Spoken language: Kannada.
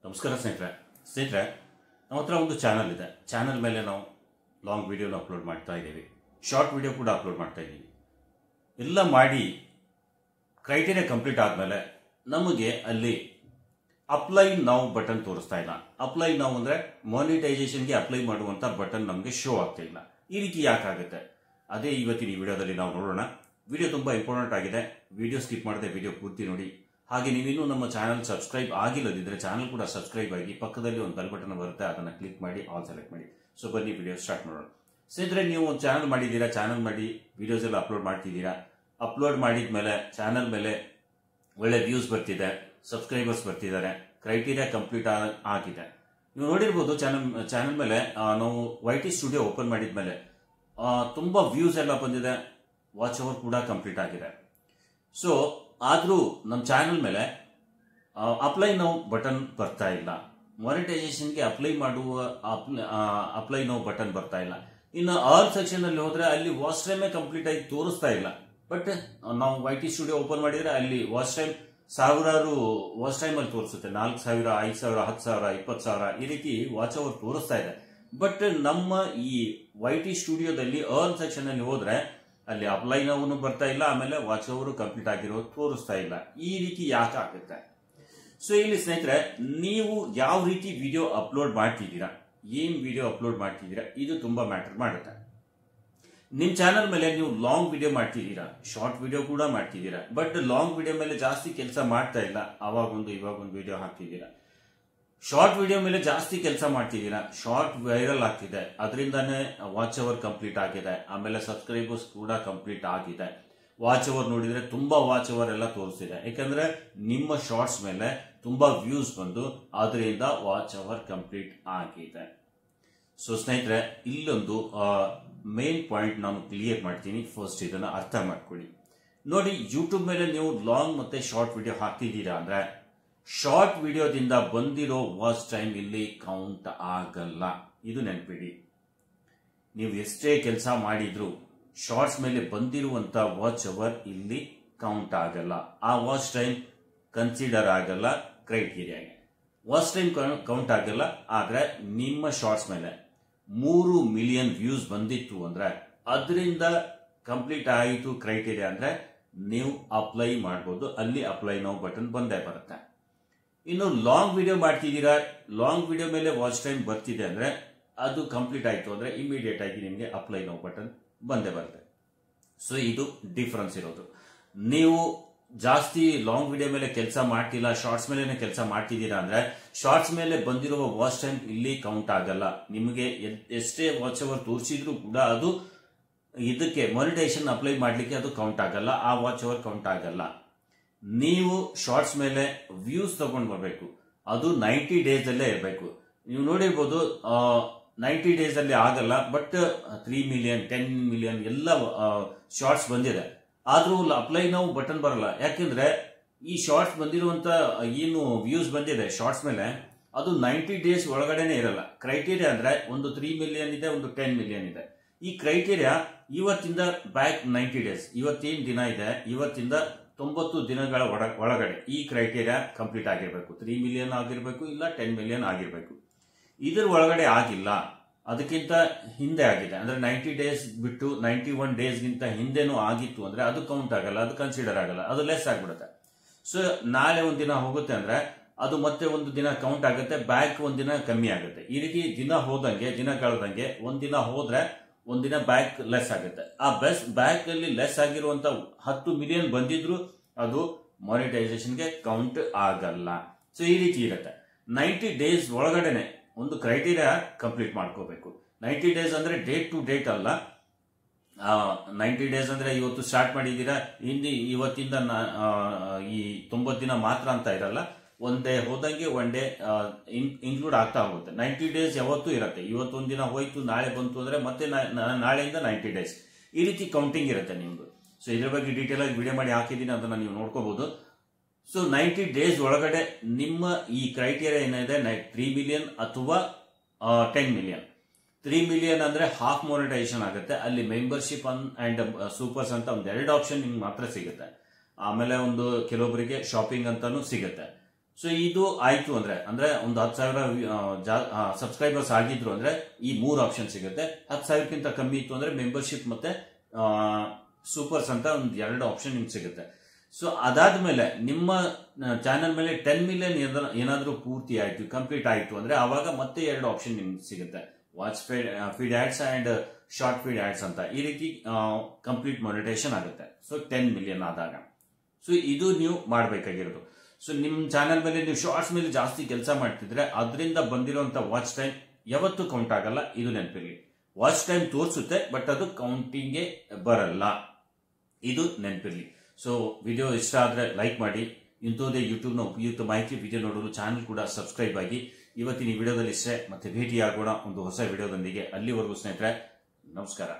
ನಮಸ್ಕಾರ ಸ್ನೇಹಿತರೆ ನಮ್ಮ ಹತ್ರ ಒಂದು ಚಾನಲ್ ಇದೆ. ಚಾನಲ್ ಮೇಲೆ ನಾವು ಲಾಂಗ್ ವಿಡಿಯೋನ ಅಪ್ಲೋಡ್ ಮಾಡ್ತಾ ಇದ್ದೀವಿ, ಶಾರ್ಟ್ ವಿಡಿಯೋ ಕೂಡ ಅಪ್ಲೋಡ್ ಮಾಡ್ತಾ ಇದ್ದೀವಿ. ಎಲ್ಲ ಮಾಡಿ ಕ್ರೈಟೀರಿಯಾ ಕಂಪ್ಲೀಟ್ ಆದಮೇಲೆ ನಮಗೆ ಅಲ್ಲಿ ಅಪ್ಲೈ ನೌ ಬಟನ್ ತೋರಿಸ್ತಾ ಇಲ್ಲ. ಅಪ್ಲೈ ನೌ ಅಂದರೆ ಮಾನಿಟೈಸೇಷನ್ಗೆ ಅಪ್ಲೈ ಮಾಡುವಂಥ ಬಟನ್ ನಮಗೆ ಶೋ ಆಗ್ತಾ ಇಲ್ಲ. ಈ ರೀತಿ ಯಾಕಾಗುತ್ತೆ ಅದೇ ಇವತ್ತಿನ ಈ ವಿಡಿಯೋದಲ್ಲಿ ನಾವು ನೋಡೋಣ. ವಿಡಿಯೋ ತುಂಬ ಇಂಪಾರ್ಟೆಂಟ್ ಆಗಿದೆ. ವಿಡಿಯೋ ಸ್ಕಿಪ್ ಮಾಡದೆ ವಿಡಿಯೋ ಪೂರ್ತಿ ನೋಡಿ. ಹಾಗೆ ನೀವಿನ್ನೂ ನಮ್ಮ ಚಾನಲ್ ಸಬ್ಸ್ಕ್ರೈಬ್ ಆಗಿಲ್ಲದಿದ್ದರೆ ಚಾನಲ್ ಕೂಡ ಸಬ್ಸ್ಕ್ರೈಬ್ ಆಗಿ ಪಕ್ಕದಲ್ಲಿ ಒಂದು ಬೆಲ್ ಬಟನ್ ಬರುತ್ತೆ, ಅದನ್ನು ಕ್ಲಿಕ್ ಮಾಡಿ ಆಲ್ ಸೆಲೆಕ್ಟ್ ಮಾಡಿ. ಸೊ ಬನ್ನಿ ವಿಡಿಯೋ ಸ್ಟಾರ್ಟ್ ಮಾಡೋಣ. ಸ್ನೇಹಿತರೆ, ನೀವು ಒಂದು ಚಾನಲ್ ಮಾಡಿದ್ದೀರಾ, ಚಾನಲ್ ಮಾಡಿ ವಿಡಿಯೋಸ್ ಎಲ್ಲ ಅಪ್ಲೋಡ್ ಮಾಡ್ತಿದ್ದೀರಾ. ಅಪ್ಲೋಡ್ ಮಾಡಿದ ಮೇಲೆ ಚಾನಲ್ ಮೇಲೆ ಒಳ್ಳೆ ವ್ಯೂಸ್ ಬರ್ತಿದೆ, ಸಬ್ಸ್ಕ್ರೈಬರ್ಸ್ ಬರ್ತಿದ್ದಾರೆ, ಕ್ರೈಟೀರಿಯಾ ಕಂಪ್ಲೀಟ್ ಆಗಿದೆ. ನೀವು ನೋಡಿರ್ಬೋದು ಚಾನಲ್ ಮೇಲೆ ನಾವು YT ಸ್ಟುಡಿಯೋ ಓಪನ್ ಮಾಡಿದ ಮೇಲೆ ತುಂಬ ವ್ಯೂಸ್ ಎಲ್ಲ ಬಂದಿದೆ, ವಾಚ್ ಅವರ್ ಕೂಡ ಕಂಪ್ಲೀಟ್ ಆಗಿದೆ. ಸೊ ಆದರೂ ನಮ್ಮ ಚಾನಲ್ ಮೇಲೆ ಅಪ್ಲೈ ನೌ ಬಟನ್ ಬರ್ತಾ ಇಲ್ಲ. ಮಾನಿಟೈಸೇಷನ್ಗೆ ಅಪ್ಲೈ ಮಾಡುವ ಅಪ್ಲೈ ನೌ ಬಟನ್ ಬರ್ತಾ ಇಲ್ಲ. ಇನ್ನು ಆಲ್ ಸೆಕ್ಷನ್ ಅಲ್ಲಿ ಹೋದ್ರೆ ಅಲ್ಲಿ ವಾಚ್ ಟೈಮೇ ಕಂಪ್ಲೀಟ್ ಆಗಿ ತೋರಿಸ್ತಾ ಇಲ್ಲ. ಬಟ್ ನಾವು YT ಸ್ಟುಡಿಯೋ ಓಪನ್ ಮಾಡಿದ್ರೆ ಅಲ್ಲಿ ವಾಚ್ ಟೈಮ್ ಸಾವಿರಾರು ವಾಚ್ ಟೈಮ್ ಅಲ್ಲಿ ತೋರಿಸುತ್ತೆ. 4,000, 5,000, 10,000, 20,000 ಈ ರೀತಿ ವಾಚ್ ಅವರ್ ತೋರಿಸ್ತಾ ಇದೆ. ಬಟ್ ನಮ್ಮ ಈ YT ಸ್ಟುಡಿಯೋದಲ್ಲಿ ಆಲ್ ಸೆಕ್ಷನ್ ಅಲ್ಲಿ ಹೋದ್ರೆ ಅಲ್ಲಿ ಅಪ್ಲೈ ನೌನು ಬರ್ತಾ ಇಲ್ಲ, ಆಮೇಲೆ ವಾಚ್ ಅವರು ಕಂಪ್ಲೀಟ್ ಆಗಿರೋ ತೋರಿಸ್ತಾ ಇಲ್ಲ. ಈ ರೀತಿ ಯಾಕೆ ಆಗುತ್ತೆ? ಸೊ ಇಲ್ಲಿ ಸ್ನೇಹಿತರೆ, ನೀವು ಯಾವ ರೀತಿ ವಿಡಿಯೋ ಅಪ್ಲೋಡ್ ಮಾಡ್ತಿದ್ದೀರಾ, ಏನ್ ವಿಡಿಯೋ ಅಪ್ಲೋಡ್ ಮಾಡ್ತಿದ್ದೀರಾ, ಇದು ತುಂಬಾ ಮ್ಯಾಟರ್ ಮಾಡುತ್ತೆ. ನಿಮ್ ಚಾನಲ್ ಮೇಲೆ ನೀವು ಲಾಂಗ್ ವಿಡಿಯೋ ಮಾಡ್ತಿದ್ದೀರಾ, ಶಾರ್ಟ್ ವಿಡಿಯೋ ಕೂಡ ಮಾಡ್ತಿದ್ದೀರಾ. ಬಟ್ ಲಾಂಗ್ ವಿಡಿಯೋ ಮೇಲೆ ಜಾಸ್ತಿ ಕೆಲಸ ಮಾಡ್ತಾ ಇಲ್ಲ. ಅವಾಗೊಂದು ಇವಾಗೊಂದು ವಿಡಿಯೋ ಹಾಕ್ತಿದ್ದೀರಾ. ಶಾರ್ಟ್ ವಿಡಿಯೋ ಮೇಲೆ ಜಾಸ್ತಿ ಕೆಲಸ ಮಾಡ್ತಿದ್ದೀರಾ, ಶಾರ್ಟ್ ವೈರಲ್ ಆಗ್ತಿದೆ, ಅದರಿಂದಾನೇ ವಾಚ್ ಅವರ್ ಕಂಪ್ಲೀಟ್ ಆಗಿದೆ, ಆಮೇಲೆ ಸಬ್ಸ್ಕ್ರೈಬರ್ಸ್ ಕೂಡ ಕಂಪ್ಲೀಟ್ ಆಗಿದೆ. ವಾಚ್ ಅವರ್ ನೋಡಿದ್ರೆ ತುಂಬಾ ವಾಚ್ ಅವರ್ ಎಲ್ಲ ತೋರಿಸ್ತಿದೆ, ಯಾಕಂದ್ರೆ ನಿಮ್ಮ ಶಾರ್ಟ್ಸ್ ಮೇಲೆ ತುಂಬಾ ವ್ಯೂಸ್ ಬಂದು ಅದರಿಂದ ವಾಚ್ ಅವರ್ ಕಂಪ್ಲೀಟ್ ಆಗಿದೆ. ಸೊ ಸ್ನೇಹಿತರೆ, ಇಲ್ಲೊಂದು ಮೇನ್ ಪಾಯಿಂಟ್ ನಾನು ಕ್ಲಿಯರ್ ಮಾಡ್ತೀನಿ. ಫಸ್ಟ್ ಇದನ್ನ ಅರ್ಥ ಮಾಡ್ಕೊಳ್ಳಿ. ನೋಡಿ, ಯೂಟ್ಯೂಬ್ ಮೇಲೆ ನೀವು ಲಾಂಗ್ ಮತ್ತೆ ಶಾರ್ಟ್ ವಿಡಿಯೋ ಹಾಕ್ತಿದ್ದೀರಾ ಅಂದ್ರೆ ಶಾರ್ಟ್ ವಿಡಿಯೋದಿಂದ ಬಂದಿರೋ ವಾಚ್ ಟೈಮ್ ಇಲ್ಲಿ ಕೌಂಟ್ ಆಗಲ್ಲ. ಇದು ನೆನಪಿಡಿ. ನೀವು ಎಷ್ಟೇ ಕೆಲಸ ಮಾಡಿದ್ರು ಶಾರ್ಟ್ಸ್ ಮೇಲೆ ಬಂದಿರುವಂತ ವಾಚ್ ಅವರ್ ಇಲ್ಲಿ ಕೌಂಟ್ ಆಗಲ್ಲ. ಆ ವಾಚ್ ಟೈಮ್ ಕನ್ಸಿಡರ್ ಆಗಲ್ಲ ಕ್ರೈಟೀರಿಯಾಗೆ. ವಾಚ್ ಟೈಮ್ ಕೌಂಟ್ ಆಗಲ್ಲ. ಆದ್ರೆ ನಿಮ್ಮ ಶಾರ್ಟ್ಸ್ ಮೇಲೆ 3 ಮಿಲಿಯನ್ ವ್ಯೂಸ್ ಬಂದಿತ್ತು ಅಂದ್ರೆ ಅದರಿಂದ ಕಂಪ್ಲೀಟ್ ಆಯಿತು ಕ್ರೈಟೀರಿಯಾ ಅಂದ್ರೆ ನೀವು ಅಪ್ಲೈ ಮಾಡಬಹುದು. ಅಲ್ಲಿ ಅಪ್ಲೈ ನೌ ಬಟನ್ ಬಂದೇ ಬರುತ್ತೆ. ಇನ್ನು ಲಾಂಗ್ ವಿಡಿಯೋ ಮಾಡ್ತಿದ್ದೀರಾ, ಲಾಂಗ್ ವಿಡಿಯೋ ಮೇಲೆ ವಾಚ್ ಟೈಮ್ ಬರ್ತಿದೆ ಅಂದ್ರೆ ಅದು ಕಂಪ್ಲೀಟ್ ಆಯ್ತು ಅಂದ್ರೆ ಇಮಿಡಿಯೇಟ್ ಆಗಿ ನಿಮಗೆ ಅಪ್ಲೈ ನೌ ಬಟನ್ ಬಂದೇ ಬರುತ್ತೆ. ಸೊ ಇದು ಡಿಫರೆನ್ಸ್ ಇರೋದು. ನೀವು ಜಾಸ್ತಿ ಲಾಂಗ್ ವಿಡಿಯೋ ಮೇಲೆ ಕೆಲಸ ಮಾಡ್ತಿಲ್ಲ, ಶಾರ್ಟ್ಸ್ ಮೇಲೆ ಕೆಲಸ ಮಾಡ್ತಿದ್ದೀರಾ ಅಂದ್ರೆ ಶಾರ್ಟ್ಸ್ ಮೇಲೆ ಬಂದಿರುವ ವಾಚ್ ಟೈಮ್ ಇಲ್ಲಿ ಕೌಂಟ್ ಆಗಲ್ಲ. ನಿಮಗೆ ಎಷ್ಟೇ ವಾಚ್ ಅವರ್ ತೋರಿಸಿದ್ರು ಕೂಡ ಅದು ಇದಕ್ಕೆ ಮಾನಿಟೈಸೇಷನ್ ಅಪ್ಲೈ ಮಾಡ್ಲಿಕ್ಕೆ ಅದು ಕೌಂಟ್ ಆಗಲ್ಲ. ಆ ವಾಚ್ ಅವರ್ ಕೌಂಟ್ ಆಗಲ್ಲ. ನೀವು ಶಾರ್ಟ್ಸ್ ಮೇಲೆ ವ್ಯೂಸ್ ತಗೊಂಡು ಬರಬೇಕು. ಅದು 90 ಡೇಸ್ ಅಲ್ಲೇ ಇರಬೇಕು. ನೀವು ನೋಡಿರ್ಬೋದು 90 ಡೇಸ್ ಅಲ್ಲಿ ಆಗಲ್ಲ. ಬಟ್ 3 ಮಿಲಿಯನ್ 10 ಮಿಲಿಯನ್ ಎಲ್ಲ ಶಾರ್ಟ್ಸ್ ಬಂದಿದೆ. ಆದ್ರೂ ಅಪ್ಲೈ ನೌ ಬಟನ್ ಬರಲ್ಲ. ಯಾಕೆಂದ್ರೆ ಈ ಶಾರ್ಟ್ಸ್ ಬಂದಿರುವಂತ ಏನು ವ್ಯೂಸ್ ಬಂದಿದೆ ಶಾರ್ಟ್ಸ್ ಮೇಲೆ ಅದು 90 ಡೇಸ್ ಒಳಗಡೆನೆ ಇರಲ್ಲ. ಕ್ರೈಟೀರಿಯಾ ಅಂದ್ರೆ ಒಂದು 3 ಮಿಲಿಯನ್ ಇದೆ, ಒಂದು 10 ಮಿಲಿಯನ್ ಇದೆ. ಈ ಕ್ರೈಟೀರಿಯಾ ಇವತ್ತಿಂದ ಬ್ಯಾಕ್ 90 ಡೇಸ್, ಇವತ್ತೇನ್ ದಿನ ಇದೆ ಇವತ್ತಿಂದ 90 ದಿನಗಳ ಒಳಗಡೆ ಈ ಕ್ರೈಟೀರಿಯಾ ಕಂಪ್ಲೀಟ್ ಆಗಿರ್ಬೇಕು. 3 ಮಿಲಿಯನ್ ಆಗಿರ್ಬೇಕು, ಇಲ್ಲ 10 ಮಿಲಿಯನ್ ಆಗಿರ್ಬೇಕು. ಇದರ ಒಳಗಡೆ ಆಗಿಲ್ಲ, ಅದಕ್ಕಿಂತ ಹಿಂದೆ ಆಗಿದೆ ಅಂದ್ರೆ 90 ಡೇಸ್ ಬಿಟ್ಟು 91 ಡೇಸ್ಗಿಂತ ಹಿಂದೆನೂ ಆಗಿತ್ತು ಅಂದ್ರೆ ಅದು ಕೌಂಟ್ ಆಗಲ್ಲ, ಅದು ಕನ್ಸಿಡರ್ ಆಗಲ್ಲ, ಅದು ಲೆಸ್ ಆಗ್ಬಿಡುತ್ತೆ. ಸೊ ನಾಳೆ ಒಂದಿನ ಹೋಗುತ್ತೆ ಅಂದ್ರೆ ಅದು ಮತ್ತೆ ಒಂದು ದಿನ ಕೌಂಟ್ ಆಗುತ್ತೆ, ಬ್ಯಾಕ್ ಒಂದಿನ ಕಮ್ಮಿ ಆಗುತ್ತೆ. ಈ ರೀತಿ ದಿನ ಹೋದಂಗೆ, ದಿನ ಕಳೆದಂಗೆ ಒಂದಿನ ಹೋದ್ರೆ ಒಂದಿನ ಬ್ಯಾಕ್ ಲೆಸ್ ಆಗುತ್ತೆ. ಆ ಬ್ಯಾಕ್ ಅಲ್ಲಿ ಲೆಸ್ ಆಗಿರುವಂತ 10 ಮಿಲಿಯನ್ ಬಂದಿದ್ರು ಅದು ಮಾನಿಟೈಸೇಷನ್ಗೆ ಕೌಂಟ್ ಆಗಲ್ಲ. ಸೊ ಈ ರೀತಿ ಇರುತ್ತೆ. 90 ಡೇಸ್ ಒಳಗಡೆನೆ ಒಂದು ಕ್ರೈಟೀರಿಯಾ ಕಂಪ್ಲೀಟ್ ಮಾಡ್ಕೋಬೇಕು. 90 ಡೇಸ್ ಅಂದ್ರೆ ಡೇಟ್ ಟು ಡೇಟ್ ಅಲ್ಲ. 90 ಡೇಸ್ ಅಂದ್ರೆ ಇವತ್ತು ಸ್ಟಾರ್ಟ್ ಮಾಡಿದ್ದೀರಾ, ಇವತ್ತಿಂದ ಈ 90 ದಿನ ಮಾತ್ರ ಅಂತ ಇರಲ್ಲ. ಒನ್ ಡೇ ಹೋದಂಗೆ ಒನ್ ಡೇ ಇನ್ಕ್ಲೂಡ್ ಆಗ್ತಾ ಹೋಗುತ್ತೆ. 90 ಡೇಸ್ ಯಾವತ್ತೂ ಇರುತ್ತೆ. ಇವತ್ತೊಂದು ದಿನ ಹೋಯ್ತು, ನಾಳೆ ಬಂತು ಅಂದ್ರೆ ಮತ್ತೆ ನಾಳೆಯಿಂದ 90 ಡೇಸ್ ಈ ರೀತಿ ಕೌಂಟಿಂಗ್ ಇರುತ್ತೆ ನಿಮ್ದು. ಸೊ ಇದ್ರ ಬಗ್ಗೆ ಡೀಟೇಲ್ ಆಗಿ ವಿಡಿಯೋ ಮಾಡಿ ಹಾಕಿದ್ದೀನಿ, ಅದನ್ನ ನೀವು ನೋಡ್ಕೋಬಹುದು. ಸೊ 90 ಡೇಸ್ ಒಳಗಡೆ ನಿಮ್ಮ ಈ ಕ್ರೈಟೀರಿಯಾ ಏನಿದೆ 3 ಮಿಲಿಯನ್ ಅಥವಾ 10 ಮಿಲಿಯನ್. 3 ಮಿಲಿಯನ್ ಅಂದ್ರೆ ಹಾಫ್ ಮಾನಿಟೈಸೇಷನ್ ಆಗುತ್ತೆ. ಅಲ್ಲಿ ಮೆಂಬರ್ಶಿಪ್ ಅಂಡ್ ಸೂಪರ್ಸ್ ಅಂತ ಒಂದು 2 ಆಪ್ಷನ್ ನಿಮ್ಗೆ ಮಾತ್ರ ಸಿಗುತ್ತೆ. ಆಮೇಲೆ ಒಂದು ಕೆಲವೊಬ್ಬರಿಗೆ ಶಾಪಿಂಗ್ ಅಂತಾನು ಸಿಗುತ್ತೆ. ಸೊ ಇದು ಆಯ್ತು ಅಂದ್ರೆ ಒಂದು 10,000 ಸಬ್ಸ್ಕ್ರೈಬರ್ಸ್ ಆಗಿದ್ರು ಅಂದ್ರೆ ಈ 3 ಆಪ್ಷನ್ ಸಿಗುತ್ತೆ. 10,000ಕ್ಕಿಂತ ಕಮ್ಮಿ ಇತ್ತು ಅಂದ್ರೆ ಮೆಂಬರ್ಶಿಪ್ ಮತ್ತೆ ಸೂಪರ್ಸ್ ಅಂತ ಒಂದು 2 ಆಪ್ಷನ್ ನಿಮ್ಗೆ ಸಿಗುತ್ತೆ. ಸೊ ಅದಾದ್ಮೇಲೆ ನಿಮ್ಮ ಚಾನೆಲ್ ಮೇಲೆ 10 ಮಿಲಿಯನ್ ಏನಾದ್ರೂ ಪೂರ್ತಿ ಆಯ್ತು, ಕಂಪ್ಲೀಟ್ ಆಯ್ತು ಅಂದ್ರೆ ಆವಾಗ ಮತ್ತೆ 2 ಆಪ್ಷನ್ ನಿಮ್ಗೆ ಸಿಗುತ್ತೆ, watch feed ads and short feed ads ಅಂತ. ಈ ರೀತಿ ಕಂಪ್ಲೀಟ್ ಮಾನಿಟೈಸೇಷನ್ ಆಗುತ್ತೆ. ಸೊ 10 ಮಿಲಿಯನ್ ಆದಾಗ. ಸೊ ಇದು ನೀವು ಮಾಡಬೇಕಾಗಿರೋದು. ಸೊ ನಿಮ್ಮ ಚಾನೆಲ್ ಮೇಲೆ ನೀವು ಶಾರ್ಟ್ಸ್ ಮೇಲೆ ಜಾಸ್ತಿ ಕೆಲಸ ಮಾಡ್ತಿದ್ರೆ ಅದರಿಂದ ಬಂದಿರುವಂತ ವಾಚ್ ಟೈಮ್ ಯಾವತ್ತೂ ಕೌಂಟ್ ಆಗಲ್ಲ, ಇದು ನೆನಪಿರಲಿ. ವಾಚ್ ಟೈಮ್ ತೋರಿಸುತ್ತೆ ಬಟ್ ಅದು ಕೌಂಟಿಂಗ್ಗೆ ಬರಲ್ಲ, ಇದು ನೆನಪಿರಲಿ. ಸೊ ವಿಡಿಯೋ ಇಷ್ಟ ಆದ್ರೆ ಲೈಕ್ ಮಾಡಿ. ಇಂಥದ್ದೇ ಯೂಟ್ಯೂಬ್ನ ಉಪಯುಕ್ತ ಮಾಹಿತಿ ವಿಡಿಯೋ ನೋಡಲು ಚಾನಲ್ ಕೂಡ ಸಬ್ಸ್ಕ್ರೈಬ್ ಆಗಿ. ಇವತ್ತಿನ ವಿಡಿಯೋದಲ್ಲಿ ಇಷ್ಟೇ, ಮತ್ತೆ ಭೇಟಿಯಾಗೋಣ ಒಂದು ಹೊಸ ವಿಡಿಯೋದೊಂದಿಗೆ. ಅಲ್ಲಿವರೆಗೂ ಸ್ನೇಹಿತರೆ, ನಮಸ್ಕಾರ.